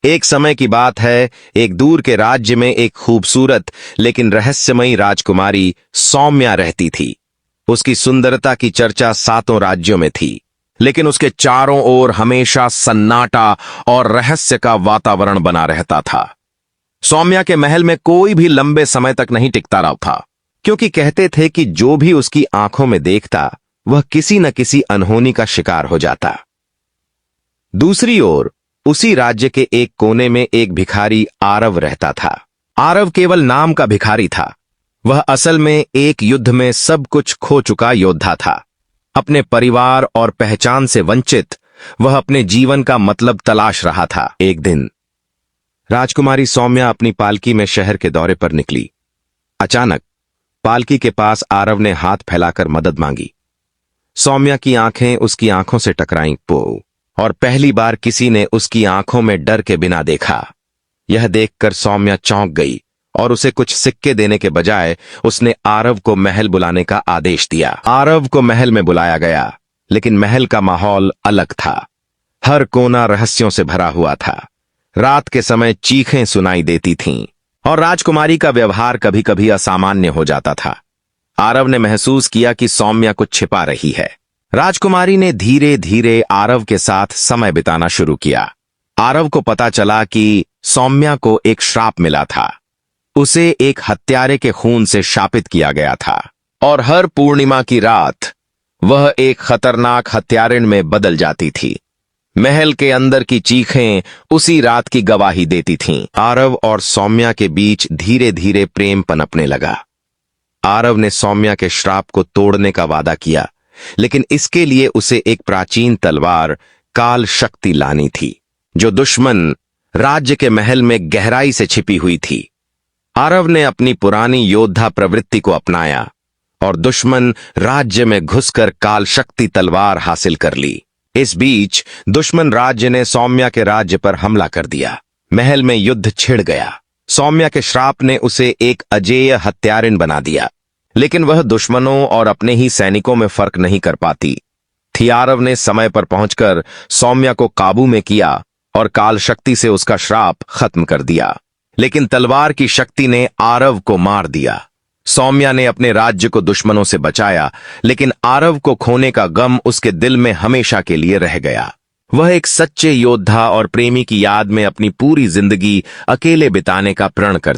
एक समय की बात है, एक दूर के राज्य में एक खूबसूरत लेकिन रहस्यमयी राजकुमारी सौम्या रहती थी। उसकी सुंदरता की चर्चा 7 राज्यों में थी, लेकिन उसके चारों ओर हमेशा सन्नाटा और रहस्य का वातावरण बना रहता था। सौम्या के महल में कोई भी लंबे समय तक नहीं टिकता रहा था, क्योंकि कहते थे कि जो भी उसकी आंखों में देखता वह किसी न किसी अनहोनी का शिकार हो जाता। दूसरी ओर उसी राज्य के एक कोने में एक भिखारी आरव रहता था। आरव केवल नाम का भिखारी था। वह असल में एक युद्ध में सब कुछ खो चुका योद्धा था। अपने परिवार और पहचान से वंचित वह अपने जीवन का मतलब तलाश रहा था। एक दिन राजकुमारी सौम्या अपनी पालकी में शहर के दौरे पर निकली। अचानक पालकी के पास आरव ने हाथ फैलाकर मदद मांगी। सौम्या की आंखें उसकी आंखों से टकराईं और पहली बार किसी ने उसकी आंखों में डर के बिना देखा। यह देखकर सौम्या चौंक गई और उसे कुछ सिक्के देने के बजाय उसने आरव को महल बुलाने का आदेश दिया। आरव को महल में बुलाया गया, लेकिन महल का माहौल अलग था। हर कोना रहस्यों से भरा हुआ था। रात के समय चीखें सुनाई देती थीं और राजकुमारी का व्यवहार कभी कभी असामान्य हो जाता था। आरव ने महसूस किया कि सौम्या कुछ छिपा रही है। राजकुमारी ने धीरे धीरे आरव के साथ समय बिताना शुरू किया। आरव को पता चला कि सौम्या को एक श्राप मिला था। उसे एक हत्यारे के खून से शापित किया गया था और हर पूर्णिमा की रात वह एक खतरनाक हत्यारिन में बदल जाती थी। महल के अंदर की चीखें उसी रात की गवाही देती थीं। आरव और सौम्या के बीच धीरे धीरे प्रेम पनपने लगा। आरव ने सौम्या के श्राप को तोड़ने का वादा किया, लेकिन इसके लिए उसे एक प्राचीन तलवार काल शक्ति लानी थी, जो दुश्मन राज्य के महल में गहराई से छिपी हुई थी। आरव ने अपनी पुरानी योद्धा प्रवृत्ति को अपनाया और दुश्मन राज्य में घुसकर काल शक्ति तलवार हासिल कर ली। इस बीच दुश्मन राज्य ने सौम्या के राज्य पर हमला कर दिया। महल में युद्ध छिड़ गया। सौम्या के श्राप ने उसे एक अजेय हत्यारिन बना दिया, लेकिन वह दुश्मनों और अपने ही सैनिकों में फर्क नहीं कर पाती थी। आरव ने समय पर पहुंचकर सौम्या को काबू में किया और काल शक्ति से उसका श्राप खत्म कर दिया, लेकिन तलवार की शक्ति ने आरव को मार दिया। सौम्या ने अपने राज्य को दुश्मनों से बचाया, लेकिन आरव को खोने का गम उसके दिल में हमेशा के लिए रह गया। वह एक सच्चे योद्धा और प्रेमी की याद में अपनी पूरी जिंदगी अकेले बिताने का प्रण करती।